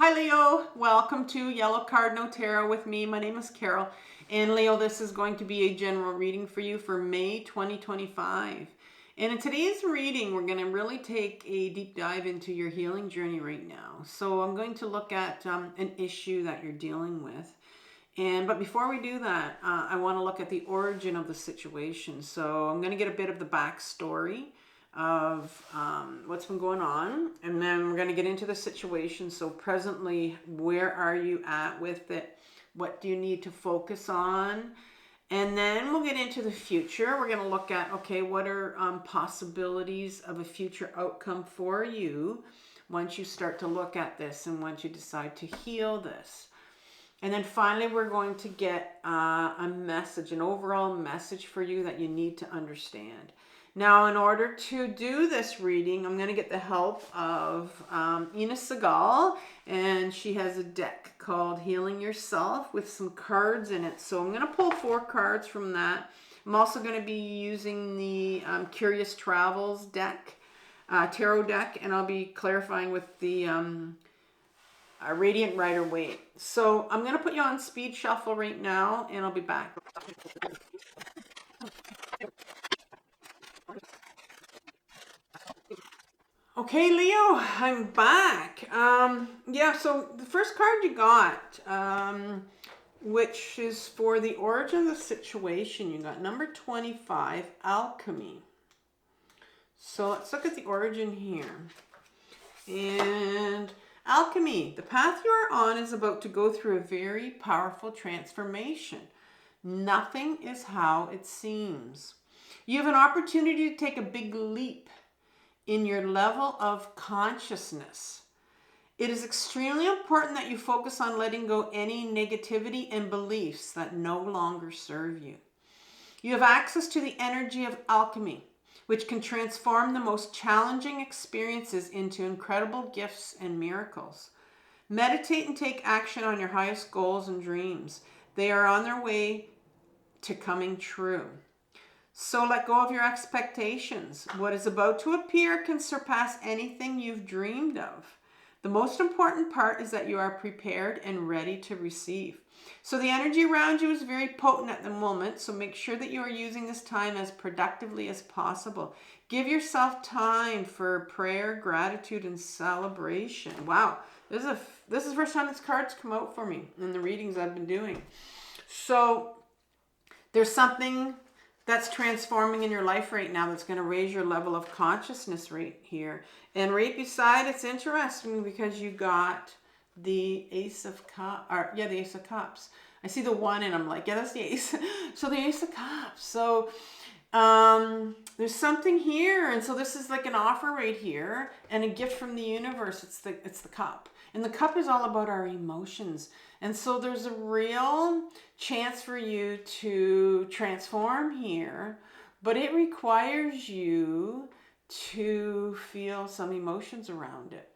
Hi Leo, welcome to Yellow Cardinal Tarot with me. My name is Carol. And Leo, this is going to be a general reading for you for May 2025. And in today's reading, we're going to really take a deep dive into your healing journey right now. So I'm going to look at an issue that you're dealing with. But before we do that, I want to look at the origin of the situation. So I'm going to get a bit of the backstory of what's been going on, and then we're going to get into the situation. So presently, where are you at with it? What do you need to focus on? And then we'll get into the future. We're going to look at, okay, what are possibilities of a future outcome for you once you start to look at this and once you decide to heal this. And then finally, we're going to get a message, an overall message for you that you need to understand. Now, in order to do this reading, I'm going to get the help of Ina Segal, and she has a deck called Healing Yourself with some cards in it. So I'm going to pull 4 cards from that. I'm also going to be using the Curious Travels deck, tarot deck, and I'll be clarifying with the Radiant Rider-Waite. So I'm going to put you on speed shuffle right now, and I'll be back. Okay, Leo, I'm back. Yeah, so the first card you got, which is for the origin of the situation, you got number 25, Alchemy. So let's look at the origin here. And Alchemy, the path you are on is about to go through a very powerful transformation. Nothing is how it seems. You have an opportunity to take a big leap in your level of consciousness. It is extremely important that you focus on letting go any negativity and beliefs that no longer serve you. You have access to the energy of alchemy, which can transform the most challenging experiences into incredible gifts and miracles. Meditate and take action on your highest goals and dreams. They are on their way to coming true. So let go of your expectations. What is about to appear can surpass anything you've dreamed of. The most important part is that you are prepared and ready to receive. So the energy around you is very potent at the moment, so make sure that you are using this time as productively as possible. Give yourself time for prayer, gratitude, and celebration. Wow, this is the first time this card's come out for me in the readings I've been doing. So there's something that's transforming in your life right now that's going to raise your level of consciousness right here. And right beside, it's interesting because you got the Ace of Cups, the Ace of Cups. I see the 1 and I'm like, yeah, that's the Ace. So the Ace of Cups. So there's something here. And so this is like an offer right here and a gift from the universe. It's the cup. And the cup is all about our emotions. And so there's a real chance for you to transform here, but it requires you to feel some emotions around it.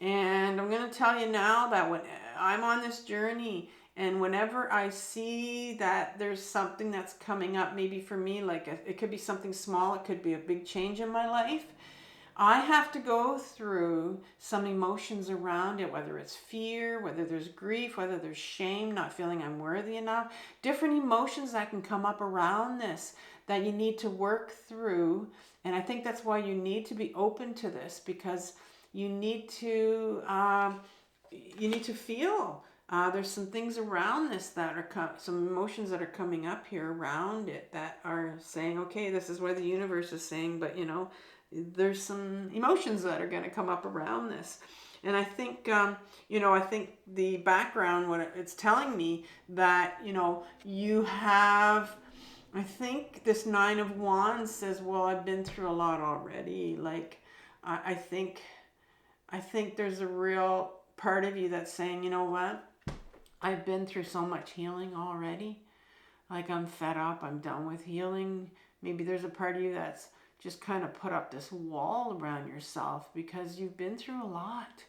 And I'm going to tell you now that when I'm on this journey and whenever I see that there's something that's coming up, maybe for me, like it could be something small, it could be a big change in my life, I have to go through some emotions around it, whether it's fear, whether there's grief, whether there's shame, not feeling I'm worthy enough, different emotions that can come up around this that you need to work through. And I think that's why you need to be open to this, because you need to feel. There's some things around this that are some emotions that are coming up here around it that are saying, okay, this is where the universe is saying, but there's some emotions that are going to come up around this. And I think, I think the background, what it's telling me that, you have, I think this 9 of Wands says, well, I've been through a lot already. Like, I think there's a real part of you that's saying, you know what? I've been through so much healing already. Like, I'm fed up. I'm done with healing. Maybe there's a part of you that's just kind of put up this wall around yourself because you've been through a lot.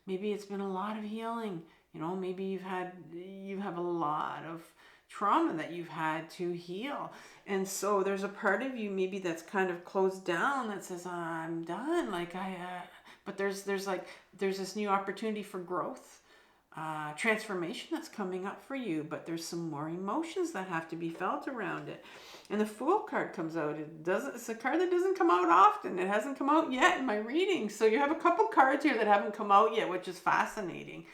Maybe it's been a lot of healing. Maybe you have a lot of trauma that you've had to heal. And so there's a part of you maybe that's kind of closed down that says, I'm done. Like but there's this new opportunity for growth, transformation that's coming up for you, but there's some more emotions that have to be felt around it. And the Fool card comes out. It's a card that doesn't come out often. It hasn't come out yet in my reading. So you have a couple cards here that haven't come out yet, which is fascinating.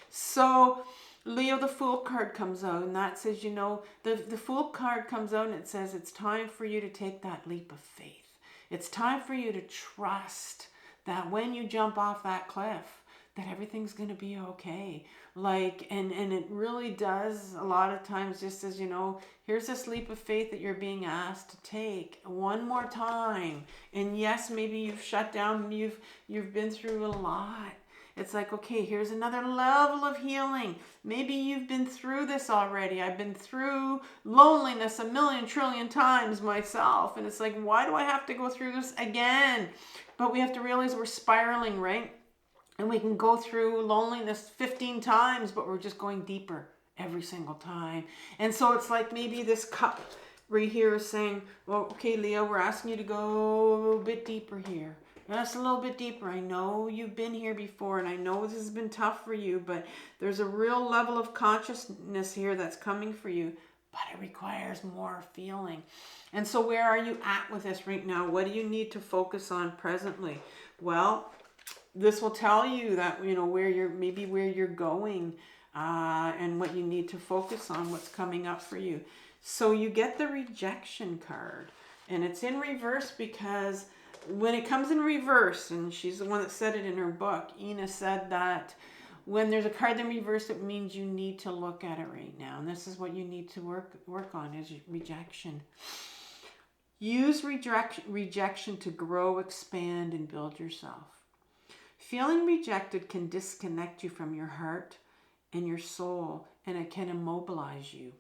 So Leo, the Fool card comes out, and that says, the Fool card comes out and it says it's time for you to take that leap of faith. It's time for you to trust that when you jump off that cliff, that everything's going to be okay. And it really does a lot of times just says, here's this leap of faith that you're being asked to take one more time. And yes, maybe you've shut down, you've been through a lot. It's like, okay, here's another level of healing. Maybe you've been through this already. I've been through loneliness a million trillion times myself. And it's like, why do I have to go through this again? But we have to realize we're spiraling, right? And we can go through loneliness 15 times, but we're just going deeper every single time. And so it's like maybe this cup right here is saying, well, okay, Leo, we're asking you to go a bit deeper here. Just a little bit deeper. I know you've been here before, and I know this has been tough for you, but there's a real level of consciousness here that's coming for you, but it requires more feeling. And so where are you at with this right now? What do you need to focus on presently? Well, this will tell you that, where you're going, and what you need to focus on, what's coming up for you. So you get the rejection card, and it's in reverse because when it comes in reverse, and she's the one that said it in her book, Ina said that when there's a card in reverse, it means you need to look at it right now. And this is what you need to work on is rejection. Use rejection to grow, expand, and build yourself. Feeling rejected can disconnect you from your heart and your soul, and it can immobilize you.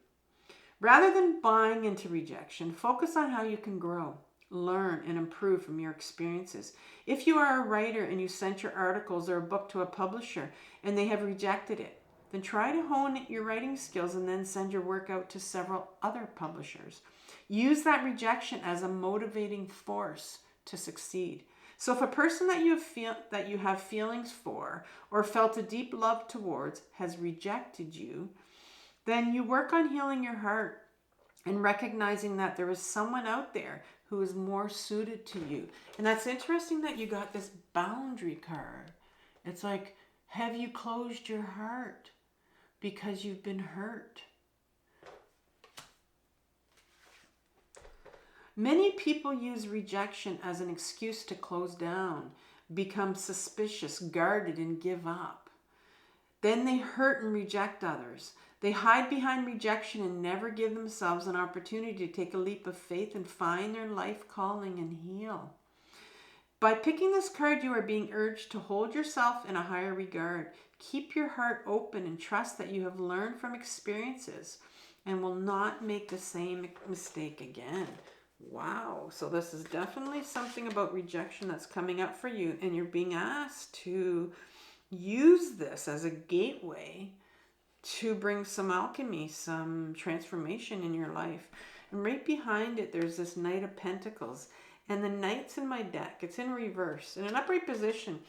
Rather than buying into rejection, focus on how you can grow, learn, and improve from your experiences. If you are a writer and you sent your articles or a book to a publisher and they have rejected it, then try to hone your writing skills and then send your work out to several other publishers. Use that rejection as a motivating force to succeed. So if a person that you have feelings for or felt a deep love towards has rejected you, then you work on healing your heart and recognizing that there is someone out there who is more suited to you. And that's interesting that you got this boundary card. It's like, have you closed your heart because you've been hurt? Many people use rejection as an excuse to close down, become suspicious, guarded, and give up. Then they hurt and reject others. They hide behind rejection and never give themselves an opportunity to take a leap of faith and find their life calling and heal. By picking this card, you are being urged to hold yourself in a higher regard. Keep your heart open and trust that you have learned from experiences and will not make the same mistake again. Wow, so this is definitely something about rejection that's coming up for you, and you're being asked to use this as a gateway to bring some alchemy, some transformation in your life. And right behind it, there's this Knight of Pentacles, and the Knight's in my deck. It's in reverse, in an upright position.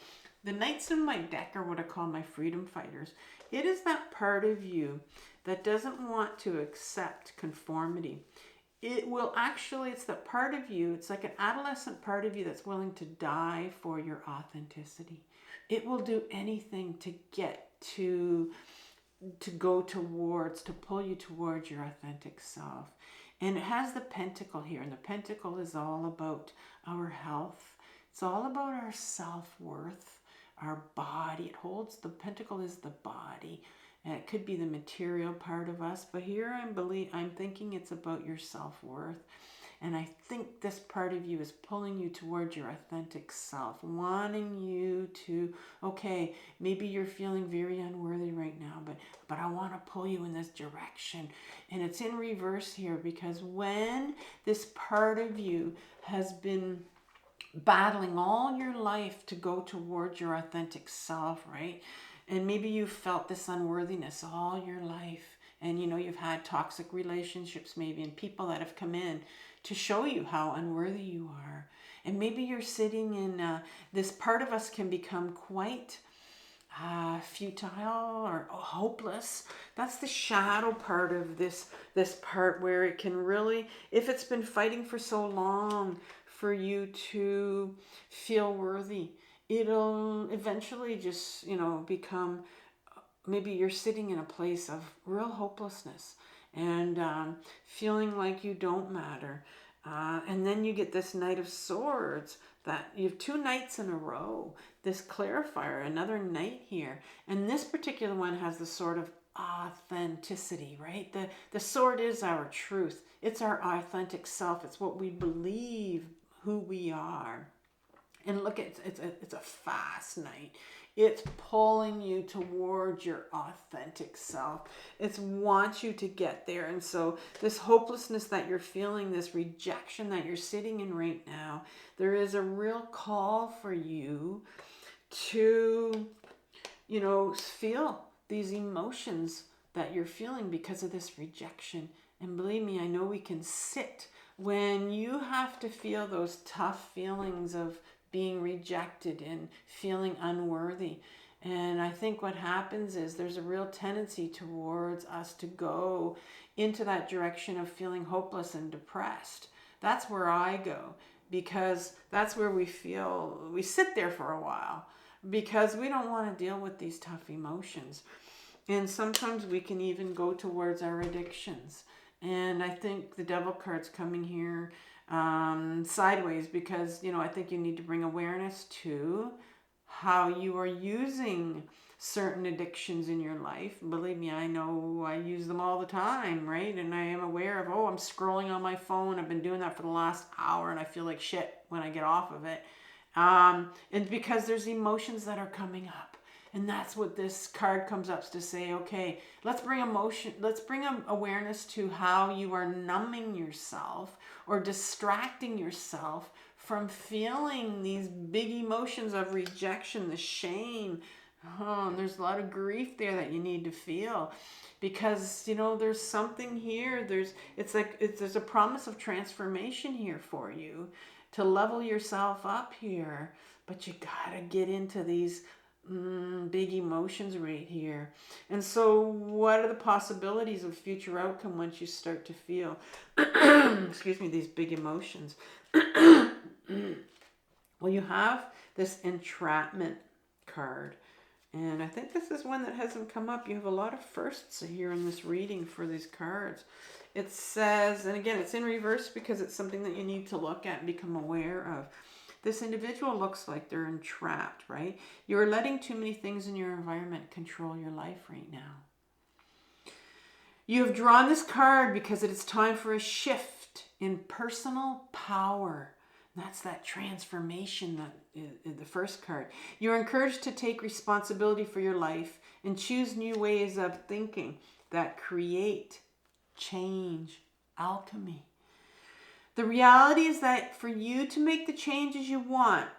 The Knights in my deck are what I call my freedom fighters. It is that part of you that doesn't want to accept conformity. It's that part of you, it's like an adolescent part of you that's willing to die for your authenticity. It will do anything to get to pull you towards your authentic self. And it has the pentacle here, and the pentacle is all about our health. It's all about our self-worth, our body. The pentacle is the body. And it could be the material part of us, but here I'm thinking it's about your self-worth. And I think this part of you is pulling you towards your authentic self, wanting you to, okay, maybe you're feeling very unworthy right now, but I want to pull you in this direction. And it's in reverse here, because when this part of you has been battling all your life to go towards your authentic self, right? And maybe you've felt this unworthiness all your life. And you've had toxic relationships maybe, and people that have come in to show you how unworthy you are. And maybe you're sitting in, this part of us can become quite futile or hopeless. That's the shadow part of this part where it can really, if it's been fighting for so long for you to feel worthy, it'll eventually just, become, maybe you're sitting in a place of real hopelessness and feeling like you don't matter. And then you get this Knight of Swords, that you have 2 knights in a row, this clarifier, another knight here. And this particular one has the sword of authenticity, right? The sword is our truth. It's our authentic self. It's what we believe, who we are. And look, it's a fast knight. It's pulling you towards your authentic self. It wants you to get there. And so this hopelessness that you're feeling, this rejection that you're sitting in right now, there is a real call for you to, feel these emotions that you're feeling because of this rejection. And believe me, I know we can sit when you have to feel those tough feelings of being rejected and feeling unworthy. And I think what happens is there's a real tendency towards us to go into that direction of feeling hopeless and depressed. That's where I go, because that's where we sit there for a while because we don't want to deal with these tough emotions. And sometimes we can even go towards our addictions. And I think the Devil card's coming here sideways because, I think you need to bring awareness to how you are using certain addictions in your life. Believe me, I know I use them all the time, right? And I am aware of, I'm scrolling on my phone. I've been doing that for the last hour and I feel like shit when I get off of it. And because there's emotions that are coming up. And that's what this card comes up to say, okay, let's bring awareness to how you are numbing yourself or distracting yourself from feeling these big emotions of rejection, the shame. There's a lot of grief there that you need to feel because, there's something here. There's a promise of transformation here for you to level yourself up here, but you gotta get into these big emotions right here. And so what are the possibilities of future outcome once you start to feel excuse me, these big emotions? Well, you have this entrapment card, and I think this is one that hasn't come up. You have a lot of firsts here in this reading for these cards. It says, and again, it's in reverse because it's something that you need to look at and become aware of. This individual looks like they're entrapped, right? You're letting too many things in your environment control your life right now. You have drawn this card because it is time for a shift in personal power. That's that transformation that is the first card. You're encouraged to take responsibility for your life and choose new ways of thinking that create change, alchemy. The reality is that for you to make the changes you want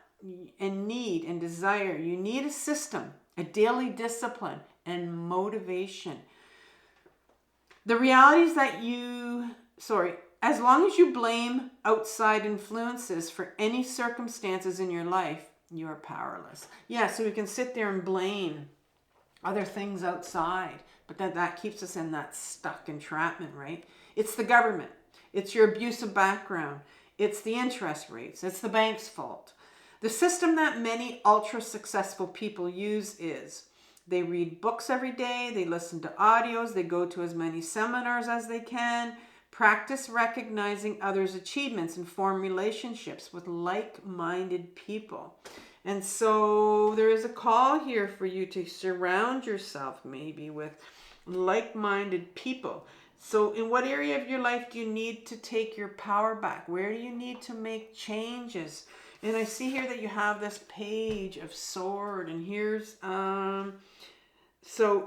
and need and desire, you need a system, a daily discipline, and motivation. The reality is that as long as you blame outside influences for any circumstances in your life, you are powerless. Yeah, so we can sit there and blame other things outside, but that keeps us in that stuck entrapment, right? It's the government. It's your abusive background. It's the interest rates. It's the bank's fault. The system that many ultra successful people use is they read books every day, they listen to audios, they go to as many seminars as they can, practice recognizing others' achievements and form relationships with like-minded people. And so there is a call here for you to surround yourself maybe with like-minded people. So in what area of your life do you need to take your power back? Where do you need to make changes? And I see here that you have this Page of Sword, and here's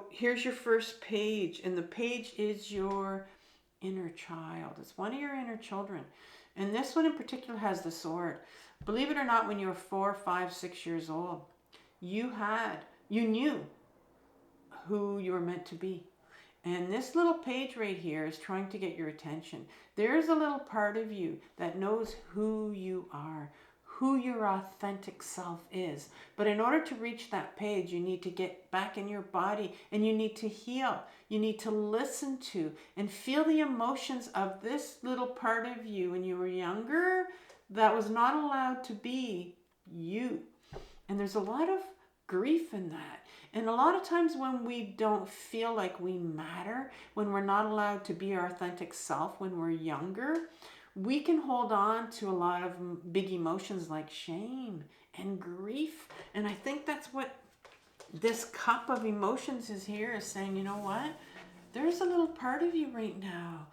here's your first page, and the page is your inner child. It's one of your inner children. And this one in particular has the sword. Believe it or not, when you were 4, 5, 6 years old, you knew who you were meant to be. And this little page right here is trying to get your attention. There's a little part of you that knows who you are, who your authentic self is. But in order to reach that page, you need to get back in your body and you need to heal. You need to listen to and feel the emotions of this little part of you when you were younger that was not allowed to be you. And there's a lot of grief in that. And a lot of times when we don't feel like we matter, when we're not allowed to be our authentic self when we're younger, we can hold on to a lot of big emotions like shame and grief. And I think that's what this cup of emotions is here, is saying, you know what? There's a little part of you right now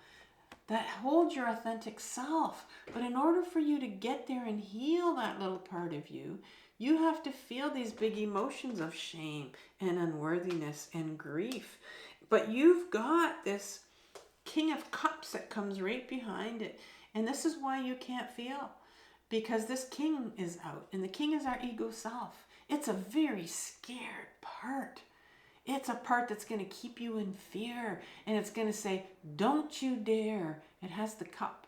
that holds your authentic self. But in order for you to get there and heal that little part of you, you have to feel these big emotions of shame and unworthiness and grief. But you've got this King of Cups that comes right behind it. And this is why you can't feel, because this king is out, and the king is our ego self. It's a very scared part. It's a part that's going to keep you in fear, and it's going to say, don't you dare. It has the cup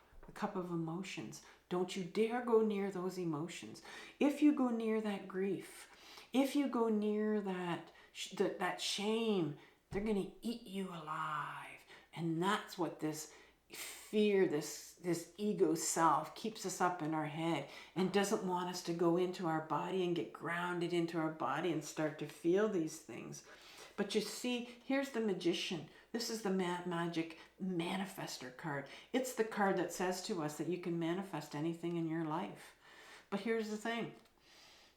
of emotions. Don't you dare go near those emotions. If you go near that grief, if you go near that shame, they're going to eat you alive. And that's what this fear, this ego self keeps us up in our head and doesn't want us to go into our body and get grounded into our body and start to feel these things. But you see, here's the magician. This is the magic manifester card. It's the card that says to us that you can manifest anything in your life. But here's the thing.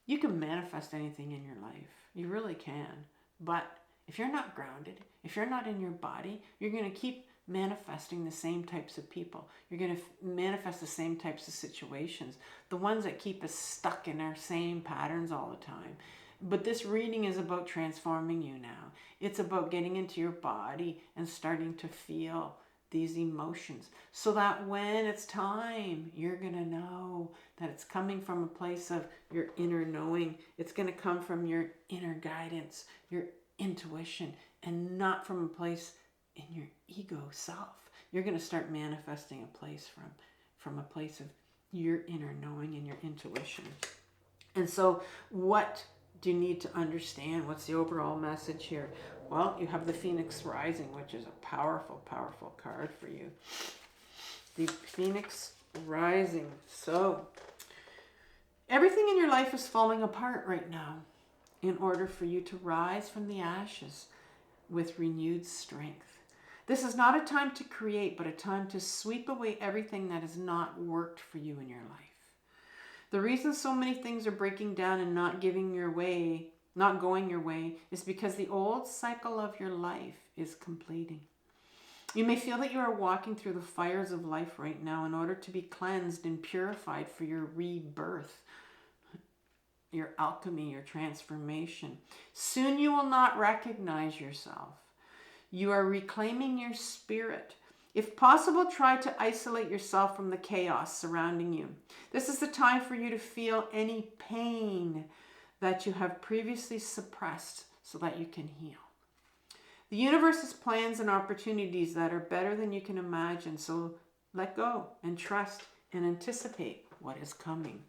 You can manifest anything in your life. You really can. But if you're not grounded, if you're not in your body, you're going to keep manifesting the same types of people. You're going to manifest the same types of situations, the ones that keep us stuck in our same patterns all the time. But this reading is about transforming you now. It's about getting into your body and starting to feel these emotions so that when it's time, you're going to know that it's coming from a place of your inner knowing. It's going to come from your inner guidance, your intuition, and not from a place in your ego self. You're going to start manifesting a place from a place of your inner knowing and your intuition. And so what do you need to understand? What's the overall message here? Well, you have the Phoenix Rising, which is a powerful, powerful card for you. The Phoenix Rising. So everything in your life is falling apart right now in order for you to rise from the ashes with renewed strength. This is not a time to create, but a time to sweep away everything that has not worked for you in your life. The reason so many things are breaking down and not going your way is because the old cycle of your life is completing. You may feel that you are walking through the fires of life right now in order to be cleansed and purified for your rebirth, your alchemy, your transformation. Soon you will not recognize yourself. You are reclaiming your spirit. If possible, try to isolate yourself from the chaos surrounding you. This is the time for you to feel any pain that you have previously suppressed so that you can heal. The universe has plans and opportunities that are better than you can imagine, so let go and trust and anticipate what is coming.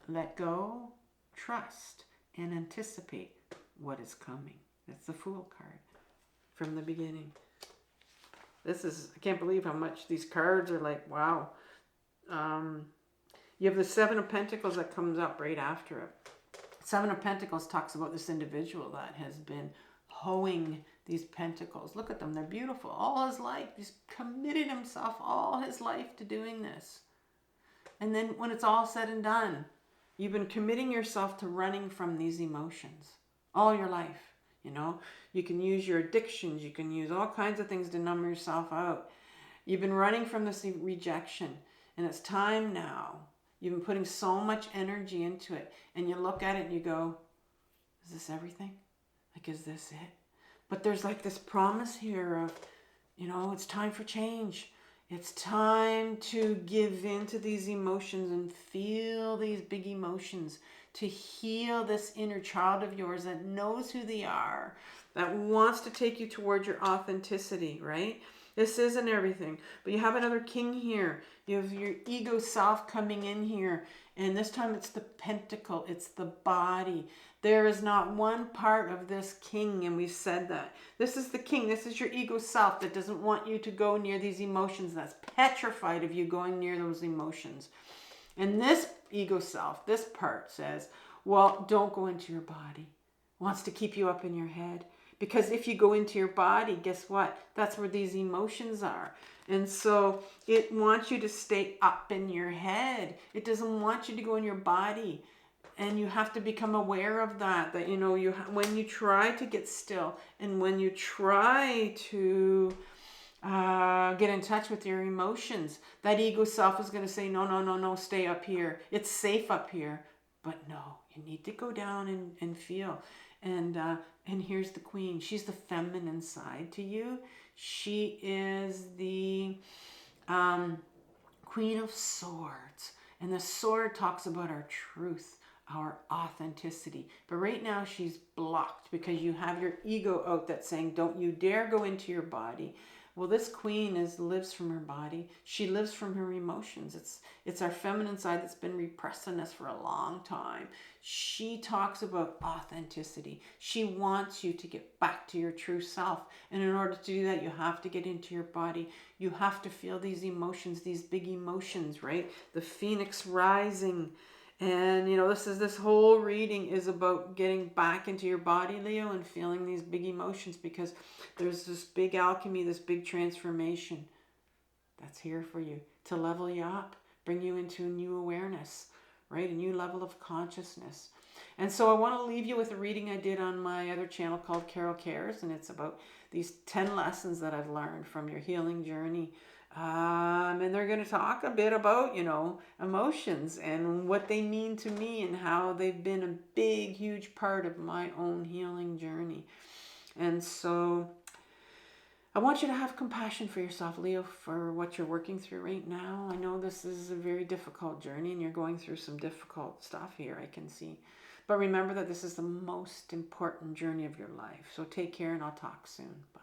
Let go, trust, and anticipate what is coming. That's the Fool card from the beginning. This is, I can't believe how much these cards are like, wow. You have the Seven of Pentacles that comes up right after it. Seven of Pentacles talks about this individual that has been hoeing these pentacles. Look at them, they're beautiful. All his life, he's committed himself all his life to doing this. And then when it's all said and done, you've been committing yourself to running from these emotions all your life. You know, you can use your addictions. You can use all kinds of things to numb yourself out. You've been running from this rejection, and it's time now. You've been putting so much energy into it, and you look at it and you go, is this everything? Like, is this it? But there's like this promise here of, you know, it's time for change. It's time to give in to these emotions and feel these big emotions, to heal this inner child of yours that knows who they are, that wants to take you towards your authenticity, right? This isn't everything. But you have another king here. You have your ego self coming in here. And this time it's the pentacle. It's the body. There is not one part of this king, and we've said that. This is the king. This is your ego self that doesn't want you to go near these emotions. That's petrified of you going near those emotions. And this ego self, this part says, well, don't go into your body. Wants to keep you up in your head. Because if you go into your body, guess what? That's where these emotions are. And so it wants you to stay up in your head. It doesn't want you to go in your body. And you have to become aware of that. That, you know, when you try to get still and when you try to get in touch with your emotions, that ego self is going to say, no, no, no, no, stay up here. It's safe up here. But no, you need to go down and feel. And here's the queen. She's the feminine side to you. She is the queen of swords. And the sword talks about our truth, our authenticity. But right now she's blocked because you have your ego out that's saying, don't you dare go into your body. Well, this queen lives from her body. She lives from her emotions. It's our feminine side that's been repressing us for a long time. She talks about authenticity. She wants you to get back to your true self. And in order to do that, you have to get into your body. You have to feel these emotions, these big emotions, right? The phoenix rising. And, you know, this whole reading is about getting back into your body, Leo, and feeling these big emotions, because there's this big alchemy, this big transformation that's here for you to level you up, bring you into a new awareness, right? A new level of consciousness. And so I want to leave you with a reading I did on my other channel called Carol Cares, and it's about these 10 lessons that I've learned from your healing journey. And they're going to talk a bit about, you know, emotions and what they mean to me and how they've been a big, huge part of my own healing journey. And so I want you to have compassion for yourself, Leo, for what you're working through right now. I know this is a very difficult journey and you're going through some difficult stuff here, I can see. But remember that this is the most important journey of your life. So take care and I'll talk soon. Bye.